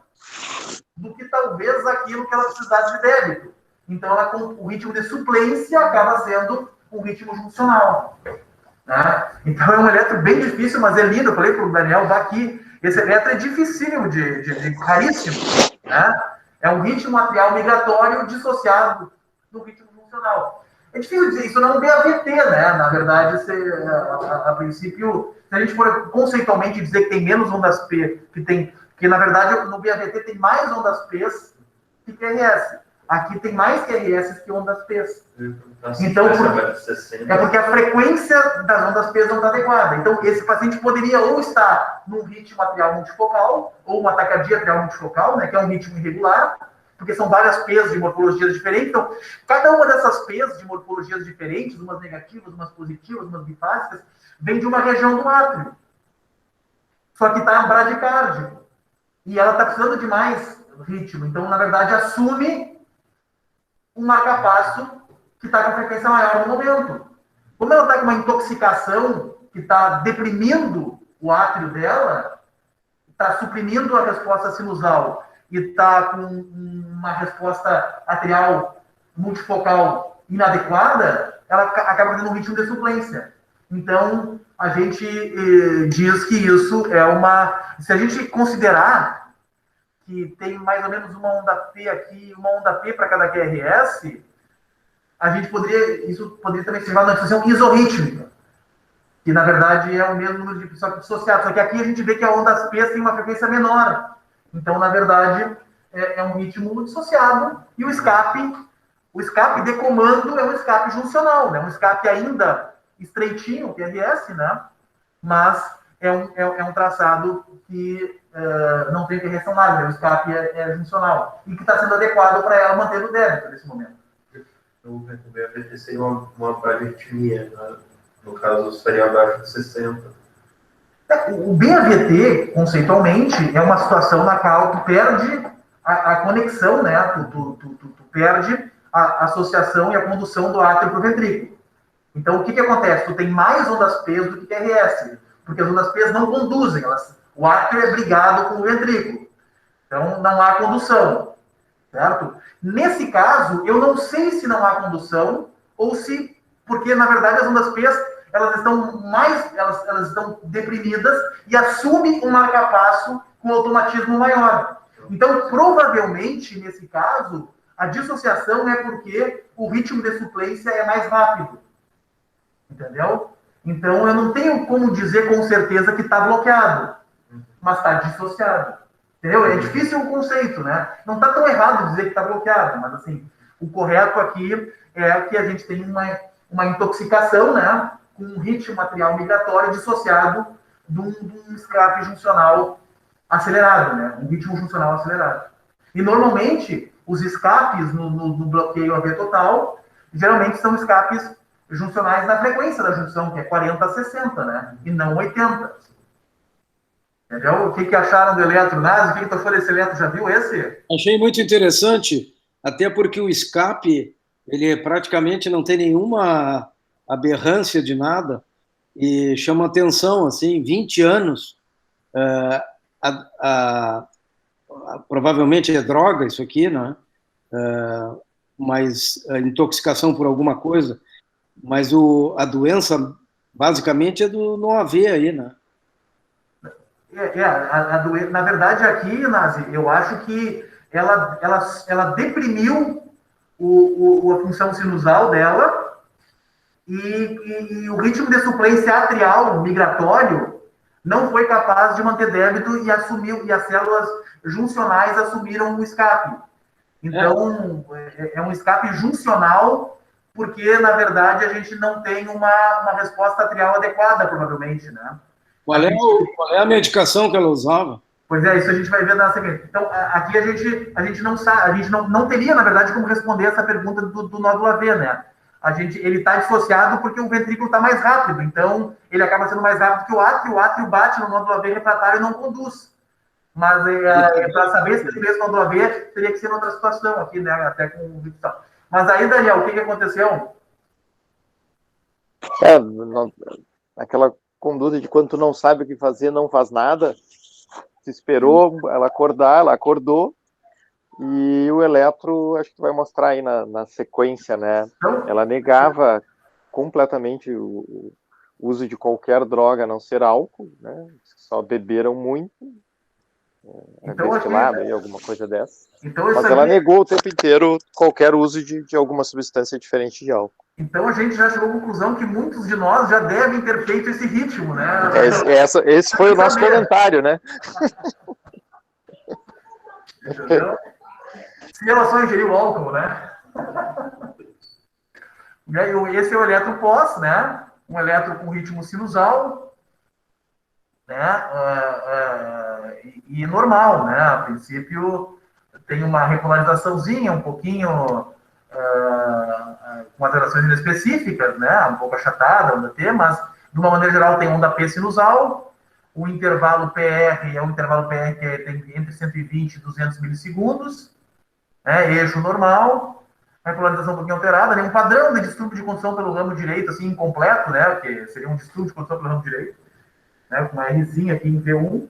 do que talvez aquilo que ela precisasse de débito. Então, o ritmo de suplência acaba sendo um ritmo juncional. Né? Então é um eletro bem difícil, mas é lindo. Eu falei para o Daniel, vá aqui. Esse eletro é dificílimo, raríssimo. Né? É um ritmo atrial migratório dissociado do ritmo funcional. É difícil dizer isso, não é um BAVT, né? Na verdade, a princípio, se a gente for conceitualmente dizer que tem menos ondas P, que na verdade no BAVT tem mais ondas P que QRS. Aqui tem mais QRS que ondas P. Então, é porque a frequência das ondas P não está adequada. Então, esse paciente poderia ou estar num ritmo atrial multifocal, ou uma taquicardia atrial multifocal, né, que é um ritmo irregular, porque são várias P's de morfologias diferentes. Então, cada uma dessas P's de morfologias diferentes, umas negativas, umas positivas, umas bifásicas, vem de uma região do átrio. Só que está bradicárdico. E ela está precisando de mais ritmo. Então, na verdade, assume um marcapasso que está com frequência maior no momento. Como ela está com uma intoxicação que está deprimindo o átrio dela, está suprimindo a resposta sinusal e está com uma resposta atrial multifocal inadequada, ela acaba tendo um ritmo de suplência. Então, a gente diz que isso é uma... Se a gente considerar que tem mais ou menos uma onda P aqui, uma onda P para cada QRS, a gente isso poderia também ser uma disfunção isorrítmica, que na verdade é o mesmo número de pessoas dissociadas, só que aqui a gente vê que a onda P tem uma frequência menor. Então, na verdade, é um ritmo dissociado, e o escape de comando é um escape juncional, né? Um escape ainda estreitinho, QRS, né? Mas é um traçado que não tem correção nada, o escape é juncional, e que está sendo adequado para ela manter o débito nesse momento. O BAVT seria uma braquiarritmia, né? No caso, seria abaixo de 60. O BAVT, conceitualmente, é uma situação na qual tu perde a conexão, né? Tu perde a associação e a condução do átrio para o ventrículo. Então, o que acontece? Tu tem mais ondas P do que QRS, porque as ondas P não conduzem, o átrio é brigado com o ventrículo. Então, não há condução, certo? Nesse caso, eu não sei se não há condução, ou se, porque, na verdade, as ondas P, elas estão deprimidas e assumem um marcapasso com automatismo maior. Então, provavelmente, nesse caso, a dissociação é porque o ritmo de suplência é mais rápido. Entendeu? Então, eu não tenho como dizer com certeza que está bloqueado, mas está dissociado. Entendeu? É difícil o conceito, né? Não está tão errado dizer que está bloqueado, mas, assim, o correto aqui é que a gente tem uma intoxicação, né? Com um ritmo atrial migratório dissociado de um escape juncional acelerado, né? Um ritmo juncional acelerado. E, normalmente, os escapes no bloqueio AV total, geralmente são escapes juncionais na frequência da junção, que é 40 a 60, né? E não 80. Entendeu? O que acharam do eletro, Nazi? O que tu achou desse eletro? Já viu esse? Achei muito interessante, até porque o escape, ele praticamente não tem nenhuma aberrância de nada, e chama atenção, assim, 20 anos, provavelmente é droga isso aqui, né? Mas a intoxicação por alguma coisa, mas a doença basicamente é no AV aí, né? Na verdade, aqui, Nazi, eu acho que ela deprimiu a função sinusal dela e o ritmo de suplência atrial migratório não foi capaz de manter débito e as células juncionais assumiram o escape. Então, é um escape juncional, porque, na verdade, a gente não tem uma resposta atrial adequada, provavelmente, né? Qual é a medicação que ela usava? Pois é, isso a gente vai ver na sequência. Então, aqui a gente não sabe, a gente não teria, na verdade, como responder essa pergunta do nódulo AV, né? Ele está dissociado porque o ventrículo está mais rápido, então ele acaba sendo mais rápido que o átrio bate no nódulo AV refratário e não conduz. Mas para saber se ele mesmo nódulo AV, teria que ser em outra situação aqui, né? Até com o Victor. Mas aí, Daniel, o que aconteceu? Aquela conduta de quando tu não sabe o que fazer, não faz nada, se esperou ela acordar, ela acordou, e o eletro, acho que tu vai mostrar aí na sequência, né? Ela negava completamente o uso de qualquer droga a não ser álcool, né? Só beberam muito, Então, destilado aí, alguma coisa dessa. Então, mas ela negou o tempo inteiro qualquer uso de alguma substância diferente de álcool. Então a gente já chegou à conclusão que muitos de nós já devem ter feito esse ritmo, né? Esse foi o nosso comentário, né? Entendeu? Se ela só ingeriu álcool, né? E aí, esse é o eletro pós, né? Um eletro com ritmo sinusal, né? E normal, né? A princípio tem uma regularizaçãozinha, um pouquinho com alterações inespecíficas, né? Um pouco achatada, onda T, mas de uma maneira geral tem onda P sinusal, o intervalo PR é um intervalo PR que tem entre 120 e 200 milissegundos, né? Eixo normal, regularização um pouquinho alterada, né? Um padrão de distúrbio de condução pelo ramo direito, assim, incompleto, né? Que seria um distúrbio de condução pelo ramo direito, né? Com uma Rzinha aqui em V1,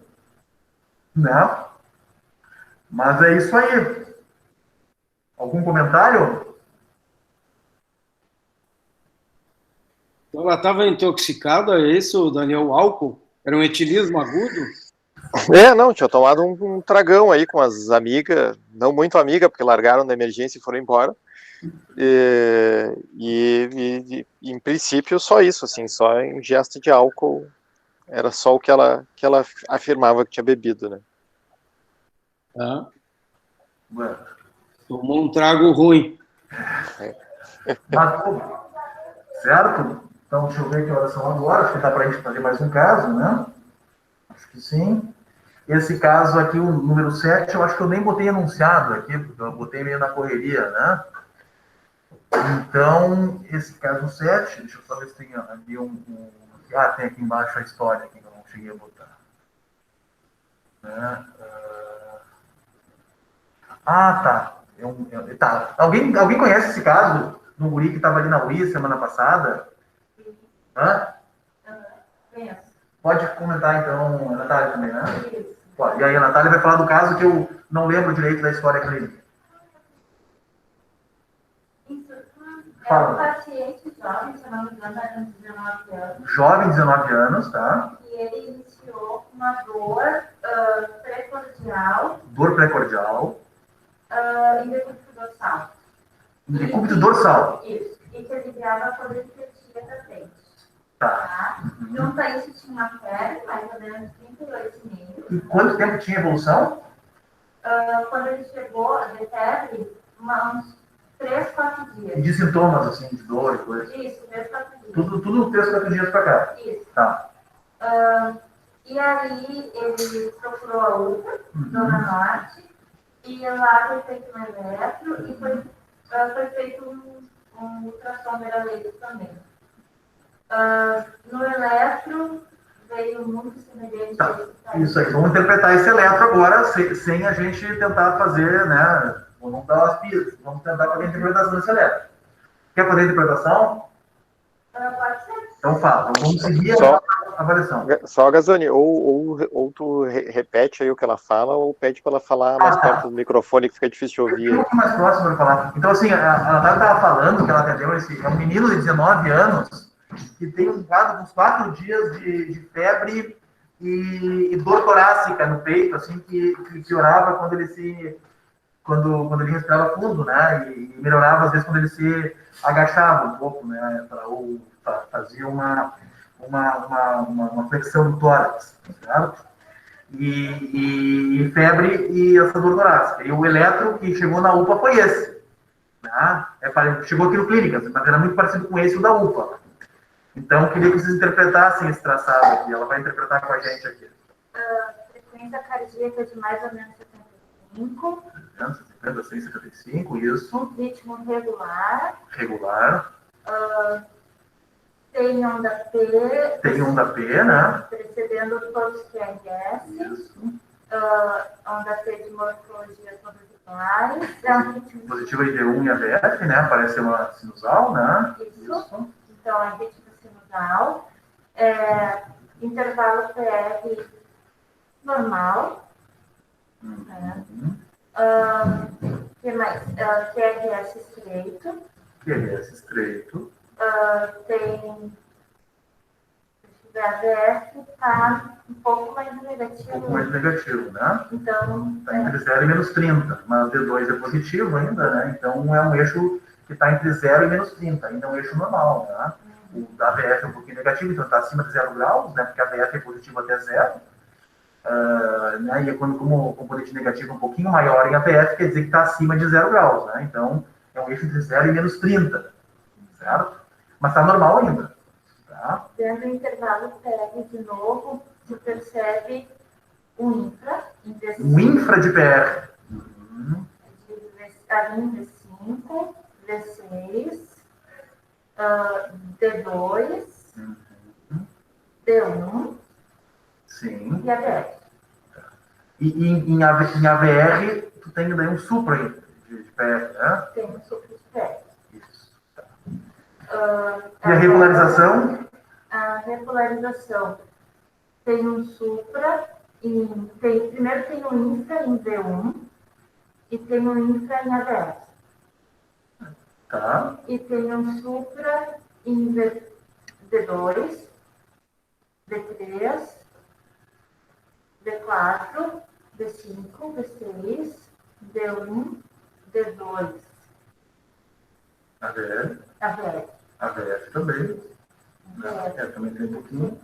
né? Mas é isso aí. Algum comentário? Então ela estava intoxicada, é isso, Daniel? O álcool? Era um etilismo agudo? Não, tinha tomado um tragão aí com as amigas, não muito amiga, porque largaram da emergência e foram embora. E em princípio só isso, assim, só ingesta de álcool, era só o que ela afirmava que tinha bebido, né? Tomou um trago ruim. Certo? Então, deixa eu ver que horas são agora. Acho que dá para a gente fazer mais um caso, né? Acho que sim. Esse caso aqui, o número 7, eu acho que eu nem botei anunciado aqui, porque eu botei meio na correria, né? Então, esse caso 7, deixa eu só ver se tem ali tem aqui embaixo a história aqui que eu não cheguei a botar. Né? Tá. Tá. Alguém conhece esse caso do guri que estava ali na UI semana passada? Hã? Pode comentar, então, a Natália também, né? Pode. E aí a Natália vai falar do caso que eu não lembro direito da história clínica. É um paciente jovem, se não me engano, era de 19 anos. Jovem, 19 anos, tá? E ele iniciou uma dor precordial. Dor precordial. Em decúbito dorsal. Em decúbito dorsal. Isso. E que aliviava quando ele perdia da frente. Tá. Junto a isso tinha uma febre, mais ou menos 38,5. E quanto tempo tinha evolução? Quando ele chegou de febre, uns 3, 4 dias. E de sintomas, assim, de dor e coisa? Isso, 3, 4 dias. Tudo 3, 4 dias pra cá? Isso. Tá. E aí ele procurou a UPA, Zona Norte, e lá foi feito um eletro e foi feito um ultrassom laser também. No eletro veio muito semelhante. Tá. Isso aí, vamos interpretar esse eletro agora, sem a gente tentar fazer, né? Vamos dar umas pistas, vamos tentar fazer a interpretação desse eletro. Quer fazer a interpretação? Pode ser. Então fala, vamos seguir a avaliação. Só, Gazzoni, ou tu repete aí o que ela fala, ou pede para ela falar mais perto do microfone, que fica difícil de ouvir. Um pouco mais próximo para falar. Então, assim, a Natália estava falando que ela atendeu é um menino de 19 anos que tem um quadro, uns 4 dias de febre e dor torácica no peito, assim, que piorava quando ele respirava fundo, né? E melhorava, às vezes, quando ele se agachava um pouco, né? Ou fazia uma flexão do tórax, certo? E febre e essa dor torácica. E o eletro que chegou na UPA foi esse. Né? Chegou aqui no Clínicas, mas era muito parecido com esse o da UPA. Então, eu queria que vocês interpretassem esse traçado aqui. Ela vai interpretar com a gente aqui. Frequência cardíaca de mais ou menos 75. 56, 75, isso. Ritmo regular. Regular. Tem onda P. Tem onda P, né? Precedendo todos que é Isso. Onda P de morfologias moleculares. Positiva ID1 e AVF, né? Parece uma sinusal, né? Isso. Então, é ritmo sinusal. Intervalo PR normal. Que mais? QRS estreito. QRS estreito. tem a VF está um pouco mais negativo. Um pouco mais negativo, né? Então, está entre 0 e menos 30, mas D2 é positivo ainda, né? Então é um eixo que está entre 0 e menos 30, ainda é um eixo normal, né? O da VF é um pouquinho negativo, então está acima de 0 graus, né? Porque a VF é positiva até 0. Né? E como o componente negativo é um pouquinho maior em AVF, quer dizer que está acima de 0 graus, né? Então é um eixo entre 0 e menos 30, certo? Mas está normal ainda. Tá? Dentro do intervalo PEG de novo, você percebe o infra. O infra de PR. V5, V6, D2, D1 Sim. e AVR. E em AVR, tu tem daí um supra de PR, né? Tem um supra de PR. Isso. Tá. E a regularização? A regularização tem um supra, primeiro tem um infra em V1 e tem um infra em AVR. Tá. E tem um supra em D2, D3, D4, D5, D6, D1, D2. AVR. AVF também. Também tem um pouquinho.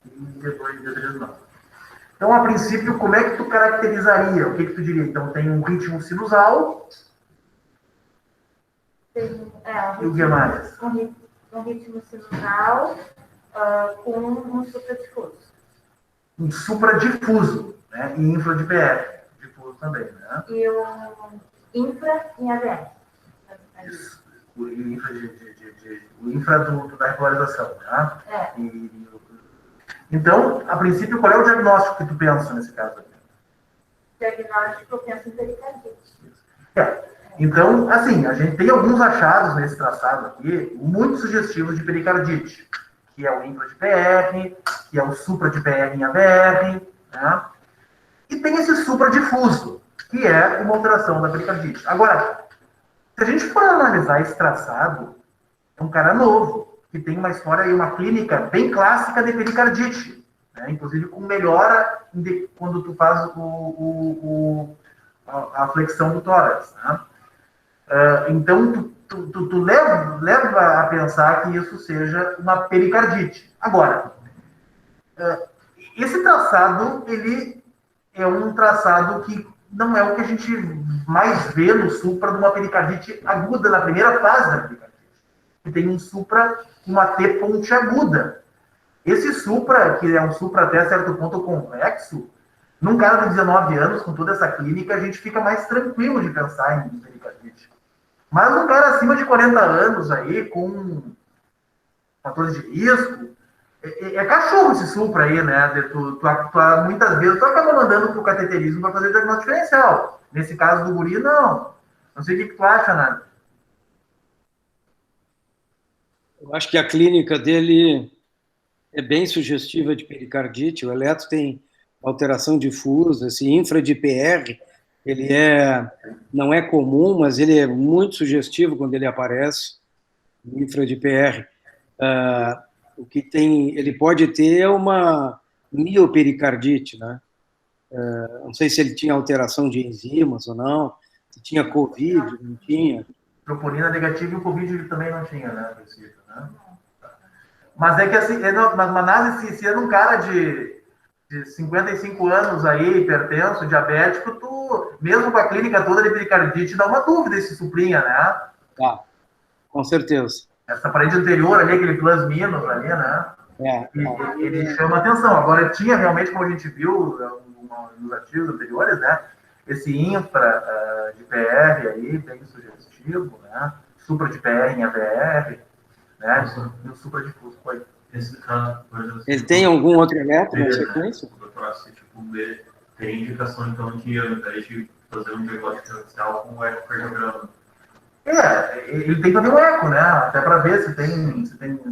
E D2 e D3 não. Então, a princípio, como é que tu caracterizaria? O que tu diria? Então, tem um ritmo sinusal. E o que mais? Um ritmo sinusal com um supradifuso. Um supradifuso, né? E infra de PR. Difuso também, né? E o infra em AVR. Isso. O infra da regularização, né? Então, a princípio, qual é o diagnóstico que tu pensa nesse caso aqui? Diagnóstico, eu penso em pericardite. Então, assim, a gente tem alguns achados nesse traçado aqui, muito sugestivos de pericardite, que é o infra de PR, que é o supra de PR em AVR, né? E tem esse supradifuso, que é uma alteração da pericardite. Agora, se a gente for analisar esse traçado, é um cara novo, que tem uma história e uma clínica bem clássica de pericardite, né? Inclusive com melhora quando tu faz a flexão do tórax, né? Então, tu leva a pensar que isso seja uma pericardite. Agora, esse traçado, ele é um traçado que não é o que a gente mais vê no supra de uma pericardite aguda, na primeira fase da pericardite. Que tem um supra com uma T pontiaguda. Esse supra, que é um supra até certo ponto convexo, num cara de 19 anos, com toda essa clínica, a gente fica mais tranquilo de pensar em pericardite. Mas um cara acima de 40 anos aí, com fatores de risco, é cachorro esse supra aí, né? Muitas vezes tu acaba mandando pro cateterismo para fazer diagnóstico diferencial. Nesse caso do guri, não. Não sei o que tu acha, Nádia. Eu acho que a clínica dele é bem sugestiva de pericardite. O eletro tem alteração difusa, esse infra de PR, ele não é comum, mas ele é muito sugestivo quando ele aparece, o infra de PR. O que tem, ele pode ter uma miopericardite, né? Não sei se ele tinha alteração de enzimas ou não, se tinha Covid, não tinha. Troponina negativa e o Covid também não tinha, né? A princípio, né? Mas é que assim, mas se é um cara de 55 anos aí, hipertenso, diabético, tu, mesmo com a clínica toda de pericardite, dá uma dúvida esse suprinha, né? Tá, com certeza. Essa parede anterior ali, aquele plus-minus ali, né? Ele chama atenção. Agora, tinha realmente, como a gente viu nos artigos anteriores, né? Esse infra de PR aí, bem sugestivo, né? Supra de PR em AVR, né? E o supra difuso, foi. Esse caso, por exemplo, ele tem algum outro eletro na sequência? O doutorado, tipo, tem indicação, então, de ao invés de fazer um diagnóstico diferencial com o ecocardiograma. Ele tem que fazer um eco, né? Até para ver se tem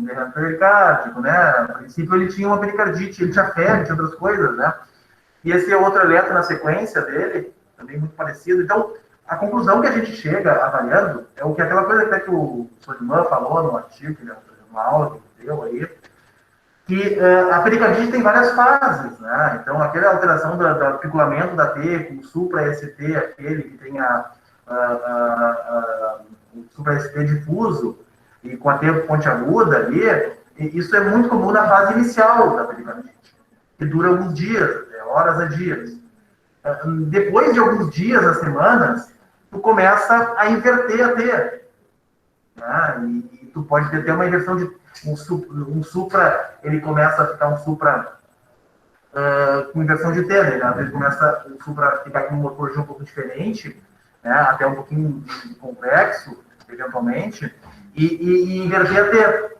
derrame pericárdico, né? A princípio ele tinha uma pericardite, ele tinha febre, tinha outras coisas, né? E esse é outro eletro na sequência dele, também muito parecido. Então, a conclusão que a gente chega avaliando é o que aquela coisa até que o Soliman falou no artigo, no áudio que deu aí, que a pericardite tem várias fases, né? Então, aquela alteração do articulamento da T com o supra-ST, aquele que tem o supra-ST difuso, e com a T pontiaguda ali, isso é muito comum na fase inicial da pericardite, que dura alguns dias, horas a dias. Depois de alguns dias, as semanas, tu começa a inverter a T. Né? E tu pode ter uma inversão de um supra, ele começa a ficar um supra com inversão de T, né? Às vezes começa o supra a ficar com uma morfologia um pouco diferente, né? Até um pouquinho complexo, eventualmente, e inverter a T.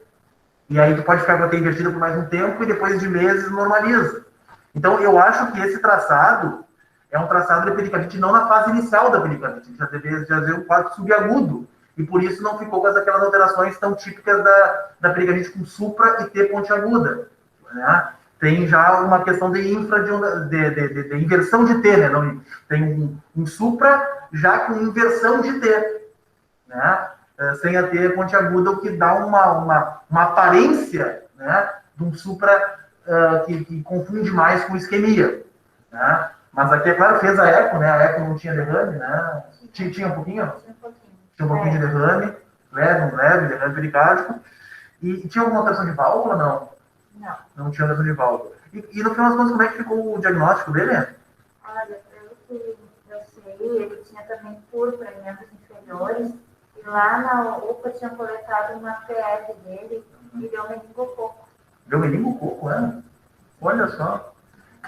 E aí tu pode ficar com a T invertida por mais um tempo e depois de meses normaliza. Então, eu acho que esse traçado é um traçado de pericardite não na fase inicial da pericardite, já deu um quadro subagudo, e por isso não ficou com aquelas alterações tão típicas da pericardite com supra e T pontiaguda. Né? Tem já uma questão de de inversão de T, né? Não, tem um supra já com inversão de T, né? Sem a T pontiaguda, o que dá uma aparência, né, de um supra que confunde mais com isquemia. Né? Mas aqui, é claro, fez a eco, né? A eco não tinha derrame, né? Tinha um pouquinho? Tinha um pouquinho de derrame, leve derrame pericárdico. E tinha alguma alteração de válvula, não? Não. Não tinha alteração de válvula. E no final das contas, como é que ficou o diagnóstico dele? Olha, pelo que eu sei, ele tinha também púrpura em membros inferiores, e lá na UPA tinha coletado uma PF dele e deu meningococo. Deu meningococo, é? Olha só.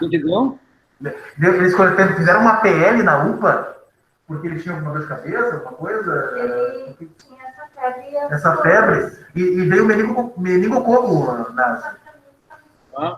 O que deu? Eles fizeram uma PL na UPA, porque ele tinha alguma dor de cabeça, alguma coisa? Ele tinha essa febre. Essa febre? E veio meningococo, Nazi. Ah.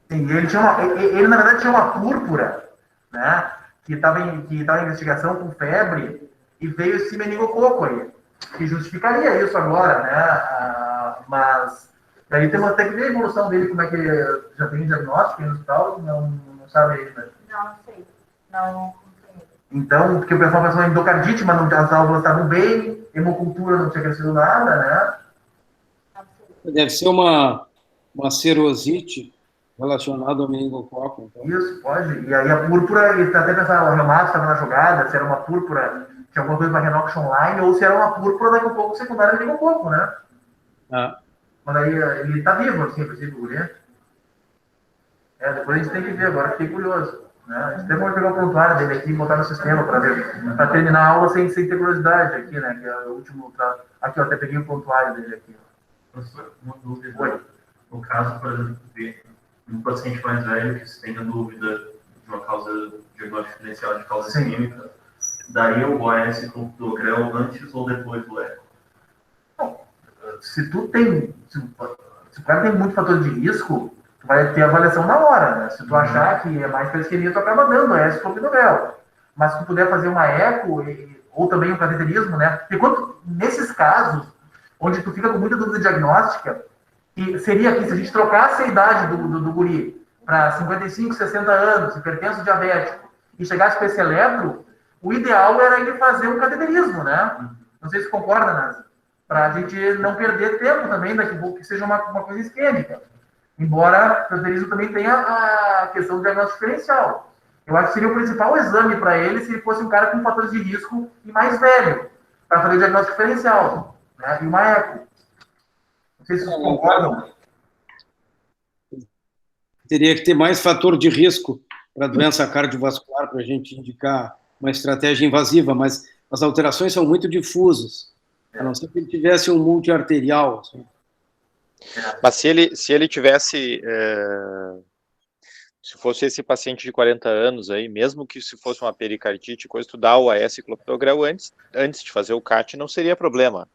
Sim, ele, na verdade, tinha uma púrpura, né? Que estava em investigação com febre, e veio esse meningococo aí, que justificaria isso agora, né? Mas daí tem até que ver a evolução dele, como é que ele já tem diagnóstico no hospital, não sabe ainda. Não sei. Não sei. Então, porque o pessoal pensou em endocardite, mas não, as válvulas estavam bem, hemocultura não tinha crescido nada, né? Deve ser uma serosite relacionada ao meningococo. Então. Isso, pode. E aí a púrpura, ele até pensava, o reumato estava na jogada, se era uma púrpura, tinha alguma coisa para Renox online, ou se era uma púrpura daqui a pouco secundária de meningococo, né? Ah. Mas aí ele está vivo, assim, a princípio, o guri. Depois a gente tem que ver, agora fiquei curioso. Né? A gente tem que pegar o prontuário dele aqui e botar no sistema para ver, para terminar a aula sem ter curiosidade aqui, né? Que é o último. Aqui, ó, até peguei o prontuário dele aqui. Professor, uma dúvida. Oi. No caso, por exemplo, de um paciente mais velho que se tenha dúvida de uma causa diagnóstica diferencial de causa isquêmica, daria o OAS com o Grel antes ou depois do eco? Se o cara tem muito fator de risco, tu vai ter avaliação na hora, né? Se tu achar que é mais para isquemia, tu acaba dando ES com o Grel. Mas se tu puder fazer uma eco, ou também um cateterismo, né? Porque nesses casos, onde tu fica com muita dúvida diagnóstica, e seria aqui, se a gente trocasse a idade do guri para 55, 60 anos, hipertenso diabético, e chegasse com esse eletro, o ideal era ele fazer um cateterismo, né? Não sei se concorda, Nazi. Para a gente não perder tempo também, daqui a pouco que seja uma coisa isquêmica. Embora o cateterismo também tenha a questão do diagnóstico diferencial. Eu acho que seria o principal exame para ele se ele fosse um cara com fatores de risco e mais velho, para fazer o diagnóstico diferencial, né? E uma eco. Não sei se vocês concordam. Teria que ter mais fator de risco para doença cardiovascular para a gente indicar uma estratégia invasiva, mas as alterações são muito difusas, a não ser que ele tivesse um multiarterial. Assim. Mas se ele tivesse, se fosse esse paciente de 40 anos aí, mesmo que se fosse uma pericardite, coisa, tu dá o AS clopidogrel antes de fazer o CAT, não seria problema,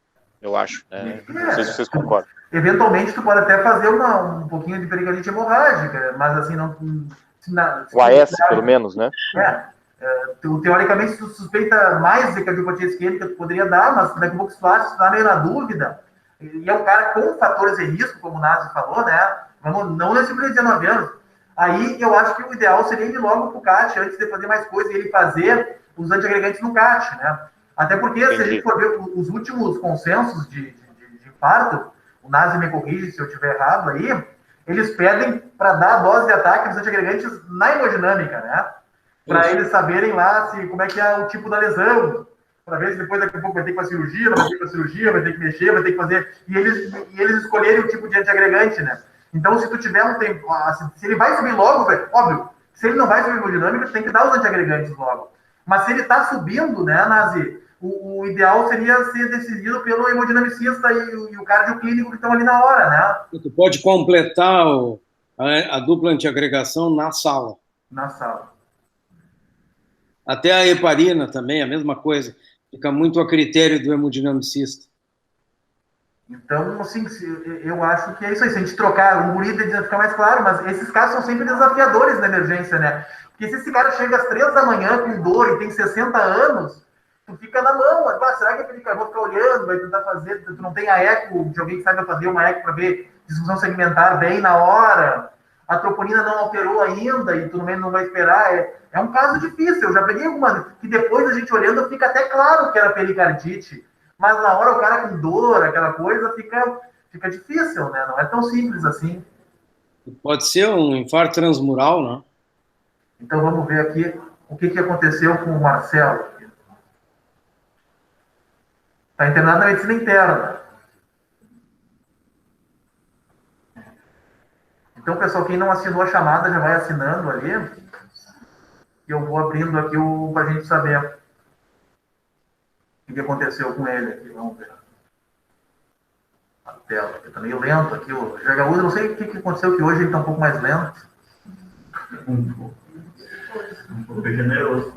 eu acho. Né? Não sei se vocês concordam. Eventualmente, tu pode até fazer um pouquinho de pericardite hemorrágica, mas assim, não... O AS, pelo menos, né? Teoricamente, se tu suspeita mais de cardiopatia isquêmica, tu poderia dar, mas daqui a pouco se tu acha, se tu tá meio na dúvida, e é um cara com fatores de risco, como o Nazi falou, né? Não nesse de 19 anos. Aí eu acho que o ideal seria ir logo pro CAT, antes de fazer mais coisa, e ele fazer os antiagregantes no CAT, né? Até porque, se a gente for ver os últimos consensos de infarto, o Nazi me corrige se eu estiver errado aí, eles pedem para dar a dose de ataque dos antiagregantes na hemodinâmica, né? Para eles saberem lá como é que é o tipo da lesão, para ver se depois daqui a pouco vai ter que fazer cirurgia, não vai ter que fazer cirurgia, vai ter que mexer, vai ter que fazer... E eles escolherem o tipo de antiagregante, né? Então, se tu tiver um tempo... Se ele vai subir logo, óbvio, se ele não vai subir hemodinâmica, tu tem que dar os antiagregantes logo. Mas se ele está subindo, né, Nazi, o ideal seria ser decidido pelo hemodinamicista e o cardioclínico que estão ali na hora, né? Tu pode completar a dupla antiagregação na sala. Na sala. Até a heparina também, a mesma coisa. Fica muito a critério do hemodinamicista. Então, assim, eu acho que é isso aí. Se a gente trocar um guri, fica mais claro, mas esses casos são sempre desafiadores na emergência, né? Porque se esse cara chega às 3 da manhã com dor e tem 60 anos, tu fica na mão. Será que aquele cara vai ficar olhando, vai tentar fazer? Tu não tem a eco de alguém que saiba fazer uma eco para ver disfunção segmentar bem na hora. A troponina não alterou ainda e tu não vai esperar. É um caso difícil. Eu já peguei alguma que depois a gente olhando fica até claro que era pericardite. Mas na hora o cara com dor, aquela coisa, fica difícil, né? Não é tão simples assim. Pode ser um infarto transmural, né? Então vamos ver aqui o que aconteceu com o Marcelo. Está internado na medicina interna. Então, pessoal, quem não assinou a chamada já vai assinando ali. E eu vou abrindo aqui para a gente saber o que aconteceu com ele aqui. Vamos ver. A tela está meio lento aqui. O GHU, eu não sei o que aconteceu, que hoje ele está um pouco mais lento. Um pouco generoso.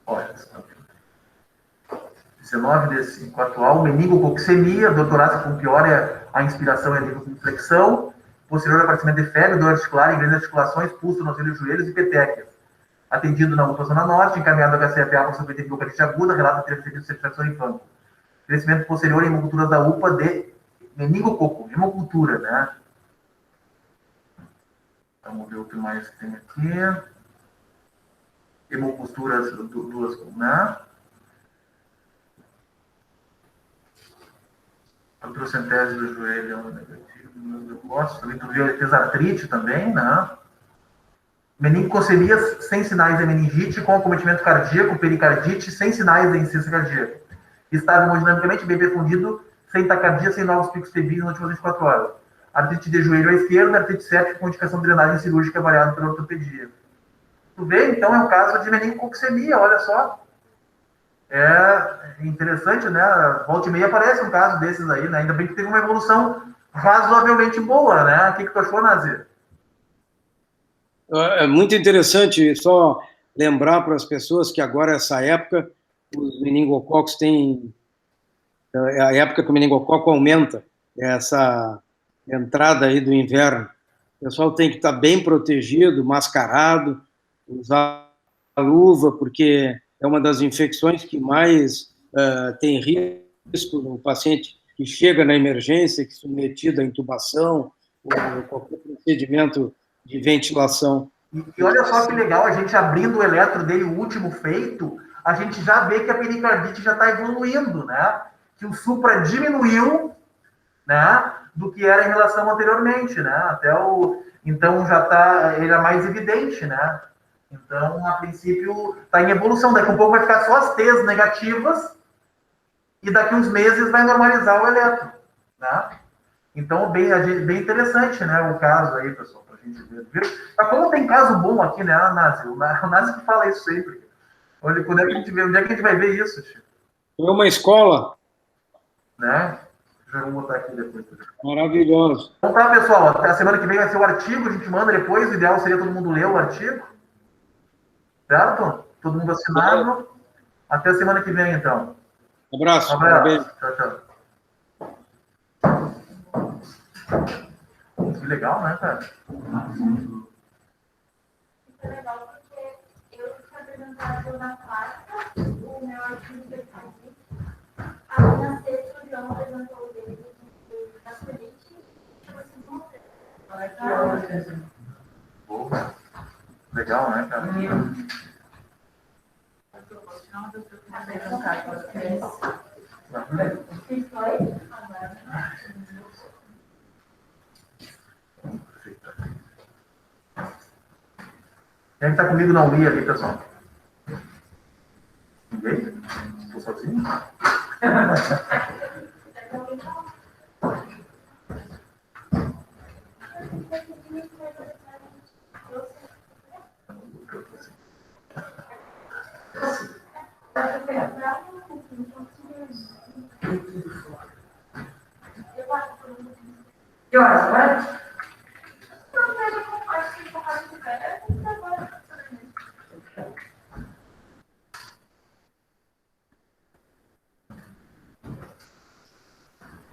Olha, 19/5 atual, meningococcemia, dor torácica com piora, a inspiração e a inflexão, posterior aparecimento de febre, dor articular em grandes articulações, pulso, tornozelo, joelhos e petequias. Atendido na UPA Zona Norte, encaminhado a HCFA com submetente de bronquite aguda, relato de ter recebido certificação em campo. Crescimento posterior em hemocultura da UPA de meningococo, hemocultura, né? Vamos ver o que mais tem aqui. Hemoculturas duas, né? Artrocentese do joelho negativo, do cóccix, também tu viu, ele fez artrite também, né? Meningococcemias sem sinais de meningite, com acometimento cardíaco, pericardite, sem sinais de insuficiência cardíaca. Estava hemodinamicamente bem perfundido, sem taquicardia, sem novos picos febris nas últimas 24 horas. Artrite de joelho à esquerda, artrite séptica com indicação de drenagem cirúrgica avaliada pela ortopedia. Tu vê, então, é um caso de meningococcemia, olha só. É interessante, né? Volta e meia aparece um caso desses aí, né? Ainda bem que teve uma evolução razoavelmente boa, né? O que tu achou, Nazir? É muito interessante só lembrar para as pessoas que agora, essa época, os meningococos têm... É a época que o meningococo aumenta, essa entrada aí do inverno. O pessoal tem que estar bem protegido, mascarado, usar luva, porque é uma das infecções que mais tem risco no paciente que chega na emergência, que é submetido à intubação, ou qualquer procedimento de ventilação. E olha só que legal, a gente abrindo o eletro dele, o último feito, a gente já vê que a pericardite já está evoluindo, né? Que o supra diminuiu, né? Do que era em relação anteriormente, né? Então já está, ele é mais evidente, né? Então, a princípio, está em evolução. Daqui a um pouco vai ficar só as T's negativas e daqui uns meses vai normalizar o eletro, né? Então, bem interessante, né, o caso aí, pessoal, para a gente ver. Mas como tem caso bom aqui, né, Nazi? O Nazi que fala isso sempre. Olha, onde é que a gente vai ver isso, tio? É uma escola. Né? Já vou botar aqui depois. Maravilhoso. Então tá, pessoal, até a semana que vem vai ser o artigo, a gente manda depois, o ideal seria todo mundo ler o artigo. Certo? Todo mundo assinado. Até a semana que vem, então. Um abraço. Um abraço. Tchau, tchau. Que legal, né, cara? Isso é legal porque eu tinha apresentado na quarta o meu artigo de legal, né, cara? Quem é que tá comigo não lia ali, pessoal? Ninguém? Estou sozinho? Que horas agora?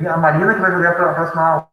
A Marina que vai jogar para a próxima aula.